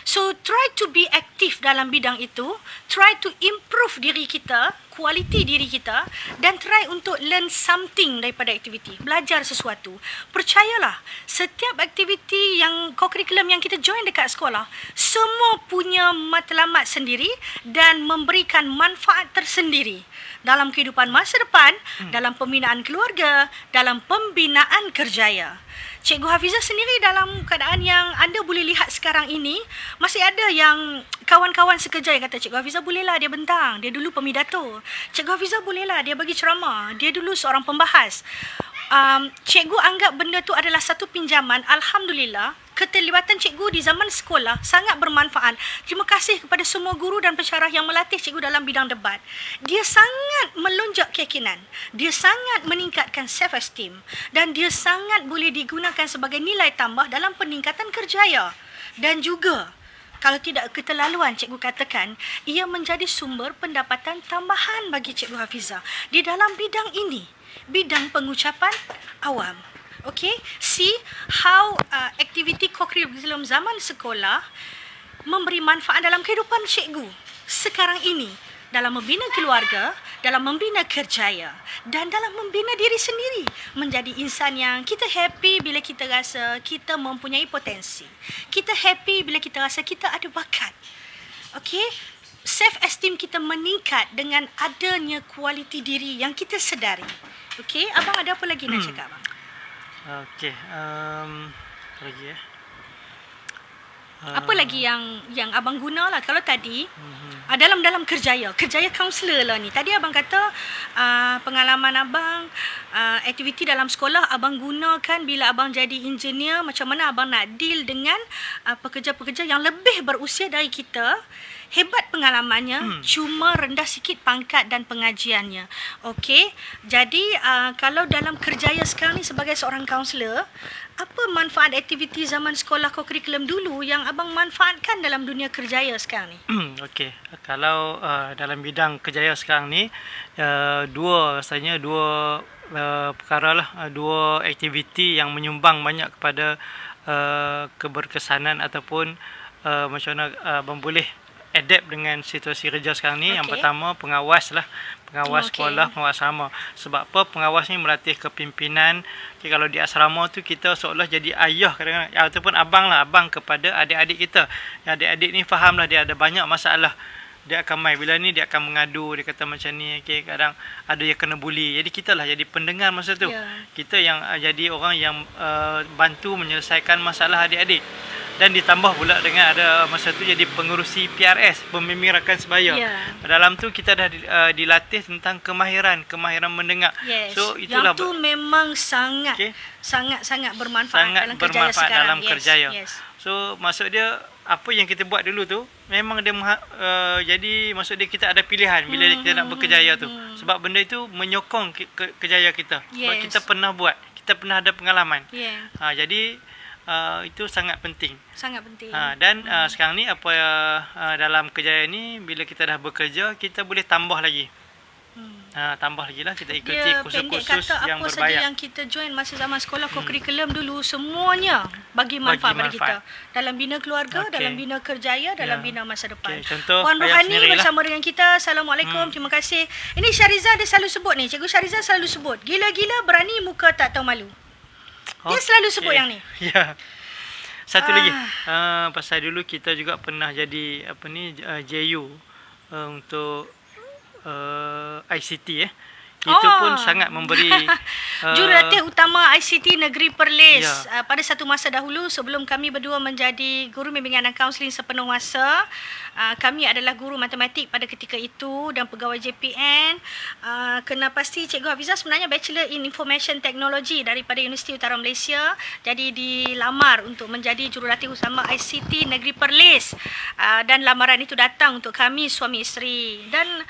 So, try to be aktif dalam bidang itu. Try to improve diri kita, kualiti diri kita. Dan try untuk learn something daripada aktiviti. Belajar sesuatu. Percayalah, setiap aktiviti yang co-curriculum yang kita join dekat sekolah, semua punya matlamat sendiri dan memberikan manfaat tersendiri. Dalam kehidupan masa depan, dalam pembinaan keluarga, dalam pembinaan kerjaya. Cikgu Hafizah sendiri dalam keadaan yang anda boleh lihat sekarang ini, masih ada yang kawan-kawan sekerja yang kata, Cikgu Hafizah bolehlah dia bentang, dia dulu pemidato. Cikgu Hafizah bolehlah dia bagi ceramah, dia dulu seorang pembahas. Cikgu anggap benda tu adalah satu pinjaman. Alhamdulillah, keterlibatan cikgu di zaman sekolah sangat bermanfaat. Terima kasih kepada semua guru dan pensyarah yang melatih cikgu dalam bidang debat. Dia sangat melonjak keyakinan. Dia sangat meningkatkan self-esteem. Dan dia sangat boleh digunakan sebagai nilai tambah dalam peningkatan kerjaya. Dan juga, kalau tidak keterlaluan cikgu katakan, ia menjadi sumber pendapatan tambahan bagi Cikgu Hafizah di dalam bidang ini. Bidang pengucapan awam. Okay, see how aktiviti co-curriculum zaman sekolah memberi manfaat dalam kehidupan cikgu sekarang ini dalam membina keluarga, dalam membina kerjaya dan dalam membina diri sendiri menjadi insan yang kita happy bila kita rasa kita mempunyai potensi. Kita happy bila kita rasa kita ada bakat. Okey? Self esteem kita meningkat dengan adanya kualiti diri yang kita sedari. Okey, abang ada apa lagi nak cakap abang? Okey, apa lagi ya? Apa lagi yang abang gunalah kalau tadi dalam kerjaya kaunselor lah ni. Tadi abang kata pengalaman abang aktiviti dalam sekolah abang gunakan bila abang jadi engineer, macam mana abang nak deal dengan pekerja-pekerja yang lebih berusia dari kita. Hebat pengalamannya, cuma rendah sikit pangkat dan pengajiannya. Okey, jadi kalau dalam kerjaya sekarang ni sebagai seorang kaunselor, apa manfaat aktiviti zaman sekolah kurikulum dulu yang abang manfaatkan dalam dunia kerjaya sekarang ni? Okey, kalau dalam bidang kerjaya sekarang ni, dua perkara lah, dua aktiviti yang menyumbang banyak kepada keberkesanan ataupun macam mana abang boleh adapt dengan situasi kerja sekarang ni. Yang pertama, pengawas lah. Pengawas sekolah, pengawas asrama. Sebab apa? Pengawas ni melatih kepimpinan. Okay, kalau di asrama tu kita seolah jadi ayah kadang-kadang, ataupun abang lah, abang kepada adik-adik kita. Adik-adik ni faham lah dia ada banyak masalah. Dia akan main. Bila ni dia akan mengadu, dia kata macam ni. Okay, kadang ada yang kena bully. Jadi kita lah jadi pendengar masa tu. Kita yang jadi orang yang bantu menyelesaikan masalah adik-adik. Dan ditambah pula dengan ada masa tu jadi pengurusi PRS, pembimbing rakan sebaya. Dalam tu kita dah dilatih tentang kemahiran mendengar. So itulah yang tu memang sangat bermanfaat dalam kerjaya sekarang. Kerjaya. So maksud dia apa yang kita buat dulu tu memang dia jadi maksud dia kita ada pilihan bila kita nak berkerjaya tu. Sebab benda itu menyokong kerjaya kita. Sebab kita pernah buat, kita pernah ada pengalaman. Jadi itu sangat penting. Dan sekarang ni apa dalam kerjaya ni, bila kita dah bekerja, kita boleh tambah lagi. Tambah lagi lah, kita ikuti kursus-kursus yang berbayar. Apa saja yang kita join masa zaman sekolah kurikulum dulu, semuanya bagi manfaat pada kita. Dalam bina keluarga, dalam bina kerjaya, dalam bina masa depan. Contoh, Puan Rohani bersama dengan kita. Assalamualaikum, terima kasih. Ini Syariza dia selalu sebut ni, Cikgu Syariza selalu sebut, gila-gila berani muka tak tahu malu. Dia selalu sebut yang ni. Ya. Satu lagi. Pasal dulu kita juga pernah jadi JU untuk ICT Itu pun sangat memberi jurulatih utama ICT Negeri Perlis. Pada satu masa dahulu sebelum kami berdua menjadi guru bimbingan dan kaunseling sepenuh masa, kami adalah guru matematik pada ketika itu dan pegawai JPN. Kena pasti Cikgu Hafizah sebenarnya Bachelor in Information Technology daripada Universiti Utara Malaysia. Jadi dilamar untuk menjadi jurulatih utama ICT Negeri Perlis. Dan lamaran itu datang untuk kami suami isteri. Dan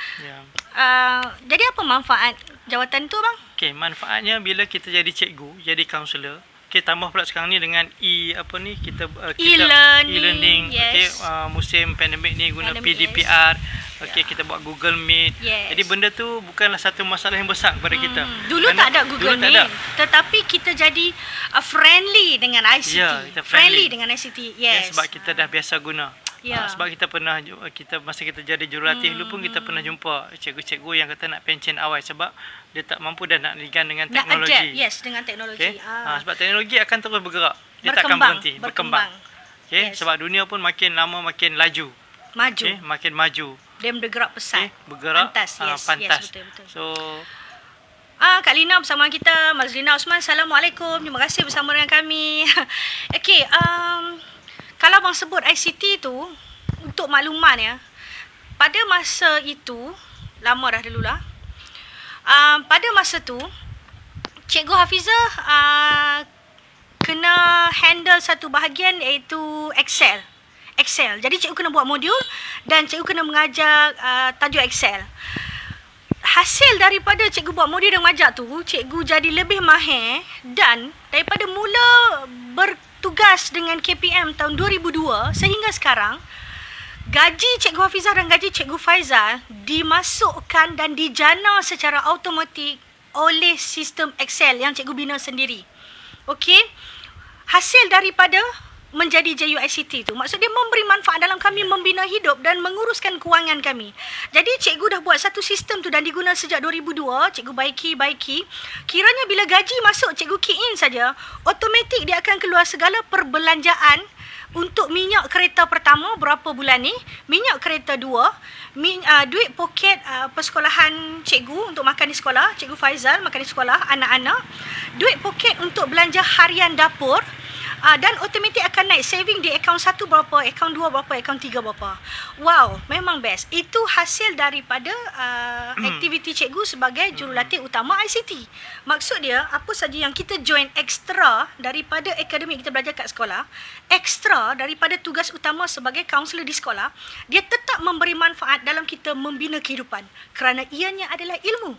jadi apa manfaat jawatan tu bang? Okey, manfaatnya bila kita jadi cikgu, jadi kaunselor. Okey, tambah pula sekarang ni dengan e-learning. Okey, musim pandemik ni guna PDPR. Okey, kita buat Google Meet. Jadi benda tu bukanlah satu masalah yang besar kepada kita. Dulu tak ada Google Meet, tetapi kita jadi friendly dengan ICT. Friendly dengan ICT. Sebab kita dah biasa guna. Sebab kita masa kita jadi jurulatih dulu pun kita pernah jumpa cikgu-cikgu yang kata nak pencen awal sebab dia tak mampu dah nak ligan dengan teknologi. Dengan teknologi. Sebab teknologi akan terus bergerak. Dia takkan berhenti, berkembang. Sebab dunia pun makin lama makin laju. Makin maju. Dia bergerak pesat. Bergerak pantas. Pantas. Betul. So Kak Lina bersama kita, Mazlina Osman. Assalamualaikum. Terima kasih bersama dengan kami. Okey, kalau abang sebut ICT tu, untuk makluman ya, pada masa itu, lama dah dulu lah, pada masa tu, Cikgu Hafizah kena handle satu bahagian iaitu Excel. Jadi cikgu kena buat modul dan cikgu kena mengajar tajuk Excel. Hasil daripada cikgu buat modul dan mengajar tu, cikgu jadi lebih mahir dan daripada mula bertugas dengan KPM tahun 2002 sehingga sekarang, gaji Cikgu Hafizah dan gaji Cikgu Faizal dimasukkan dan dijana secara automatik oleh sistem Excel yang cikgu bina sendiri. Okey. Hasil daripada menjadi JUICT tu. Maksud dia memberi manfaat dalam kami membina hidup dan menguruskan kewangan kami. Jadi cikgu dah buat satu sistem tu dan diguna sejak 2002, cikgu baiki. Kiranya bila gaji masuk cikgu key in saja, automatik dia akan keluar segala perbelanjaan untuk minyak kereta pertama berapa bulan ni, minyak kereta dua, duit poket persekolahan cikgu untuk makan di sekolah, cikgu Faizal makan di sekolah, anak-anak, duit poket untuk belanja harian dapur, dan automatik akan naik saving di akaun 1 berapa, akaun 2 berapa, akaun 3 berapa. Wow, memang best. Itu hasil daripada aktiviti cikgu sebagai jurulatih utama ICT. Maksud dia, apa saja yang kita join ekstra daripada akademik kita belajar kat sekolah, ekstra daripada tugas utama sebagai kaunselor di sekolah, dia tetap memberi manfaat dalam kita membina kehidupan. Kerana ianya adalah ilmu.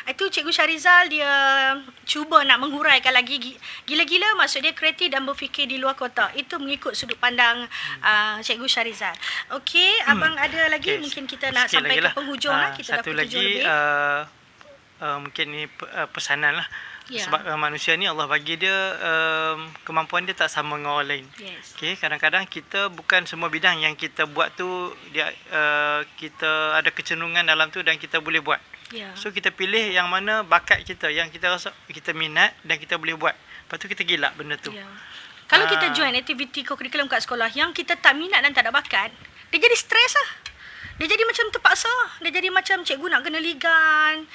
Itu Cikgu Syarizal dia cuba nak menghuraikan lagi gila-gila, maksud dia kreatif dan berfikir di luar kotak. Itu mengikut sudut pandang Cikgu Syarizal. Okey, abang ada lagi mungkin kita nak sampai ke penghujung lah. Kita satu lagi mungkin ni pesanan lah. Sebab manusia ni Allah bagi dia kemampuan dia tak sama dengan orang lain. Okay, kadang-kadang kita bukan semua bidang yang kita buat tu dia kita ada kecenderungan dalam tu dan kita boleh buat. So kita pilih yang mana bakat kita, yang kita rasa kita minat dan kita boleh buat. Lepas tu kita gilak benda tu. Kalau kita join aktiviti co-curriculum kat sekolah yang kita tak minat dan tak ada bakat, dia jadi stres lah. Dia jadi macam terpaksa. Dia jadi macam cikgu nak kena ligan.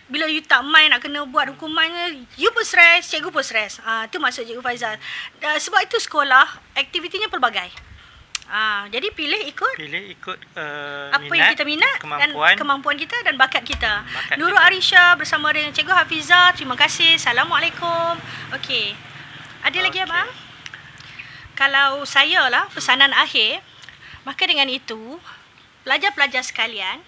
Bila you tak main nak kena buat hukuman, you pun stres, cikgu pun stres. Itu maksud Cikgu Faizal. Sebab itu sekolah, aktivitinya pelbagai. Jadi pilih ikut apa minat, yang kita minat dan kemampuan kita dan bakat kita. Nurul Arisha bersama dengan Cikgu Hafizah. Terima kasih. Assalamualaikum. Okey. Ada lagi abang? Kalau saya lah pesanan akhir, maka dengan itu pelajar-pelajar sekalian,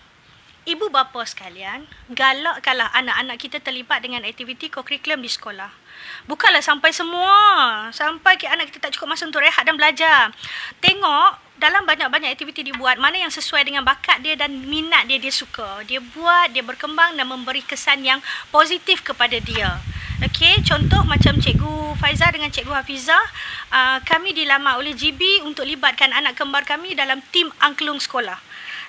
ibu bapa sekalian, galakkanlah anak-anak kita terlibat dengan aktiviti co-curriculum di sekolah. Bukanlah sampai anak kita tak cukup masa untuk rehat dan belajar. Tengok dalam banyak-banyak aktiviti dibuat, mana yang sesuai dengan bakat dia dan minat dia suka. Dia buat, dia berkembang dan memberi kesan yang positif kepada dia. Okey, contoh macam Cikgu Faizal dengan Cikgu Hafizah, kami dilamar oleh GB untuk libatkan anak kembar kami dalam tim angklung sekolah.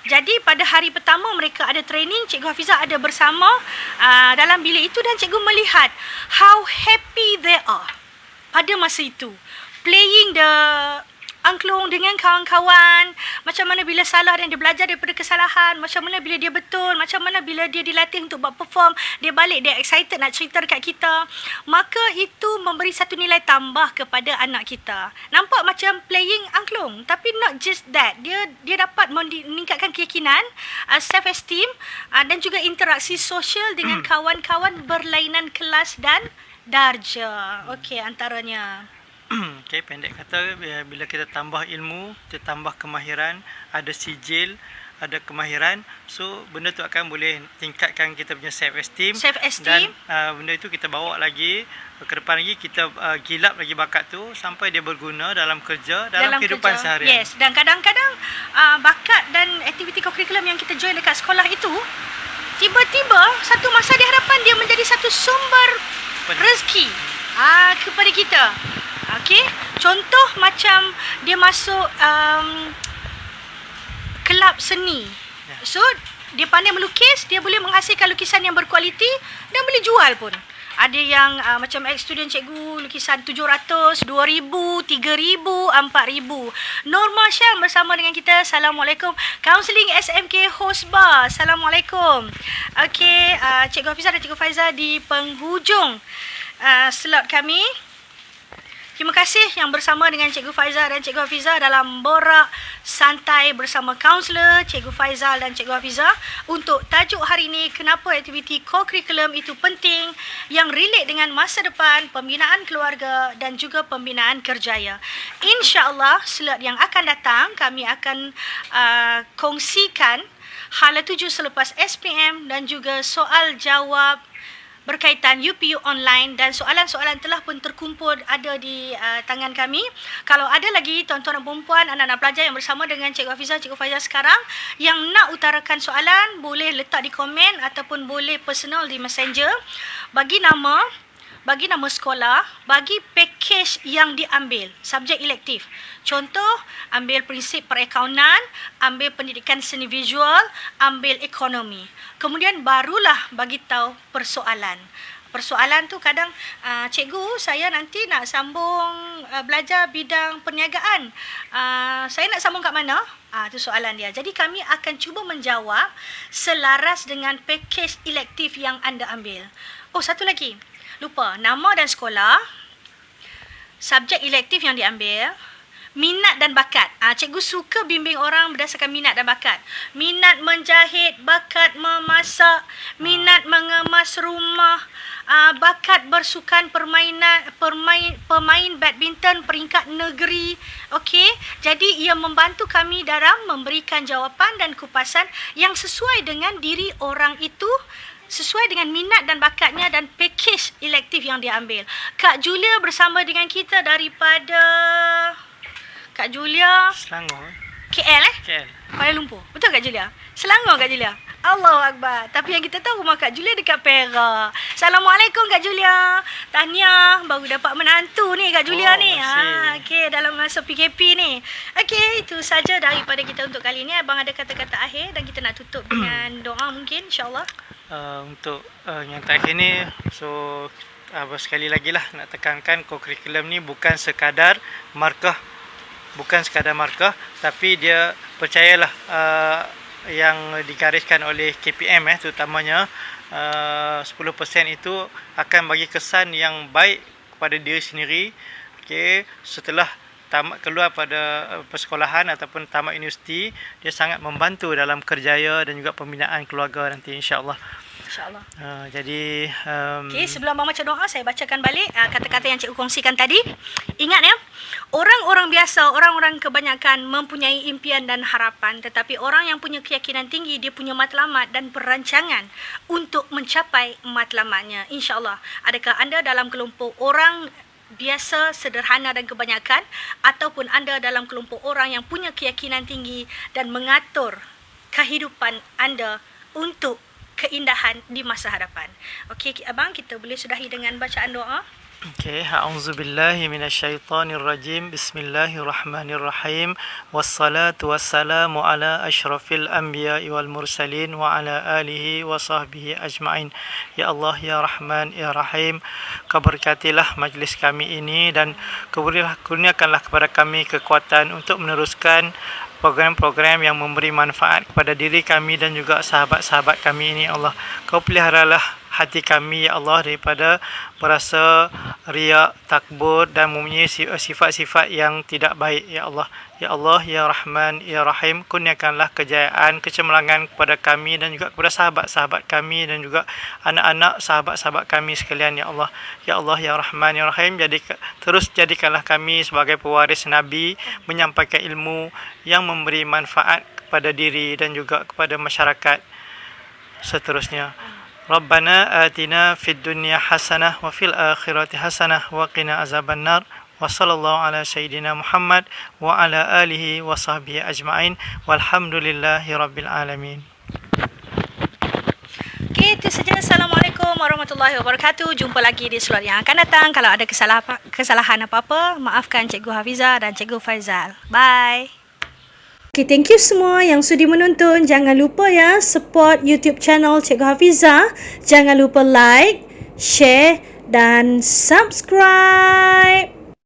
Jadi pada hari pertama mereka ada training, Cikgu Hafizah ada bersama dalam bilik itu dan cikgu melihat how happy they are pada masa itu. Playing the angklung dengan kawan-kawan, macam mana bila salah dan dia belajar daripada kesalahan, macam mana bila dia betul, macam mana bila dia dilatih untuk buat perform, dia balik, dia excited nak cerita dekat kita. Maka itu memberi satu nilai tambah kepada anak kita. Nampak macam playing angklung, tapi not just that. Dia dapat meningkatkan keyakinan, self-esteem dan juga interaksi sosial dengan kawan-kawan berlainan kelas dan darjah. Okey, antaranya. Okay, pendek kata, bila kita tambah ilmu, kita tambah kemahiran, ada sijil, ada kemahiran, so benda tu akan boleh tingkatkan kita punya self-esteem. Dan benda itu kita bawa lagi ke depan lagi, kita gilap lagi bakat tu sampai dia berguna dalam kerja, dalam kehidupan seharian. Yes, dan kadang-kadang bakat dan aktiviti co-curriculum yang kita join dekat sekolah itu, tiba-tiba satu masa di hadapan dia menjadi satu sumber rezeki kepada kita. Okey, contoh macam dia masuk kelab seni. So, dia pandai melukis, dia boleh menghasilkan lukisan yang berkualiti dan boleh jual pun. Ada yang macam ex-student cikgu, lukisan 700, 2000, 3000, 4000. Norma Syam bersama dengan kita. Assalamualaikum. Counselling SMK Hosba. Assalamualaikum. Okey, Cikgu Hafizah dan Cikgu Faizal di penghujung slot kami. Terima kasih yang bersama dengan Cikgu Faizal dan Cikgu Hafizah dalam borak santai bersama kaunselor Cikgu Faizal dan Cikgu Hafizah untuk tajuk hari ini, kenapa aktiviti co-curriculum itu penting yang relate dengan masa depan, pembinaan keluarga dan juga pembinaan kerjaya. InsyaAllah slot yang akan datang kami akan kongsikan hala 7 selepas SPM dan juga soal jawab berkaitan UPU online dan soalan-soalan telah pun terkumpul ada di tangan kami. Kalau ada lagi tuan-tuan dan perempuan, anak-anak pelajar yang bersama dengan Cikgu Hafizah, Cikgu Faizal sekarang yang nak utarakan soalan, boleh letak di komen ataupun boleh personal di messenger. Bagi nama, bagi nama sekolah, bagi package yang diambil, subjek elektif. Contoh, ambil prinsip perakaunan, ambil pendidikan seni visual, ambil ekonomi. Kemudian barulah bagi tahu persoalan. Persoalan tu kadang, cikgu saya nanti nak sambung belajar bidang perniagaan. Saya nak sambung kat mana? Itu soalan dia. Jadi kami akan cuba menjawab selaras dengan package elektif yang anda ambil. Oh, satu lagi. Lupa, nama dan sekolah, subjek elektif yang diambil, minat dan bakat. Cikgu suka bimbing orang berdasarkan minat dan bakat. Minat menjahit, bakat memasak, minat mengemas rumah, bakat bersukan pemain badminton peringkat negeri. Okey, jadi ia membantu kami dalam memberikan jawapan dan kupasan yang sesuai dengan diri orang itu, sesuai dengan minat dan bakatnya dan package elektif yang dia ambil. Kak Julia bersama dengan kita daripada Kak Julia Selangor. KL KL. Kuala Lumpur. Betul Kak Julia? Selangor Kak Julia. Allahu Akbar. Tapi yang kita tahu rumah Kak Julia dekat Perak. Assalamualaikum Kak Julia. Tahniah baru dapat menantu ni Kak Julia ni. Okey, dalam masa PKP ni. Okey, itu saja daripada kita untuk kali ni. Abang ada kata-kata akhir dan kita nak tutup dengan doa mungkin insya-Allah. Untuk yang terakhir ni, sekali lagi lah nak tekankan co-curriculum ni bukan sekadar markah, tapi dia percayalah yang digariskan oleh KPM terutamanya 10% itu akan bagi kesan yang baik kepada diri sendiri. Okey, setelah tamat keluar pada persekolahan ataupun tamat universiti, dia sangat membantu dalam kerjaya dan juga pembinaan keluarga nanti insya-Allah. InsyaAllah. Jadi Okey, sebelum abang baca doa, saya bacakan balik kata-kata yang cikgu kongsikan tadi. Ingat ya, orang-orang biasa, orang-orang kebanyakan mempunyai impian dan harapan, tetapi orang yang punya keyakinan tinggi, dia punya matlamat dan perancangan untuk mencapai matlamatnya. InsyaAllah. Adakah anda dalam kelompok orang biasa, sederhana dan kebanyakan, ataupun anda dalam kelompok orang yang punya keyakinan tinggi dan mengatur kehidupan anda untuk keindahan di masa hadapan. Okey, abang, kita boleh sudahi dengan bacaan doa. Okey, a'udzubillahi minasyaitonirrajim. Bismillahirrahmanirrahim. Wassalatu wassalamu ala asyrafil anbiya'i wal mursalin wa ala alihi wa sahbihi ajma'in. Ya Allah, ya Rahman, ya Rahim, keberkatilah majlis kami ini dan kurniakanlah kepada kami kekuatan untuk meneruskan program-program yang memberi manfaat kepada diri kami dan juga sahabat-sahabat kami ini. Allah, kau peliharalah hati kami ya Allah daripada berasa riak, takbur dan mempunyai sifat-sifat yang tidak baik ya Allah. Ya Allah, ya Rahman, ya Rahim, kurniakanlah kejayaan, kecemerlangan kepada kami dan juga kepada sahabat-sahabat kami dan juga anak-anak sahabat-sahabat kami sekalian ya Allah. Ya Allah, ya Rahman, ya Rahim, terus jadikanlah kami sebagai pewaris Nabi, menyampaikan ilmu yang memberi manfaat kepada diri dan juga kepada masyarakat seterusnya. Rabbana atina fid dunya hasanah wa fil akhirati hasanah wa qina azabannar. Wa sallallahu ala sayyidina Muhammad wa ala alihi wa sahbihi ajma'in. Walhamdulillahi rabbil alamin. Okey, itu saja. Assalamualaikum warahmatullahi wabarakatuh. Jumpa lagi di slot yang akan datang. Kalau ada kesalahan apa-apa, maafkan Cikgu Hafizah dan Cikgu Faizal. Bye. Okay, thank you semua yang sudi menonton. Jangan lupa ya, support YouTube channel Cikgu Hafizah. Jangan lupa like, share dan subscribe.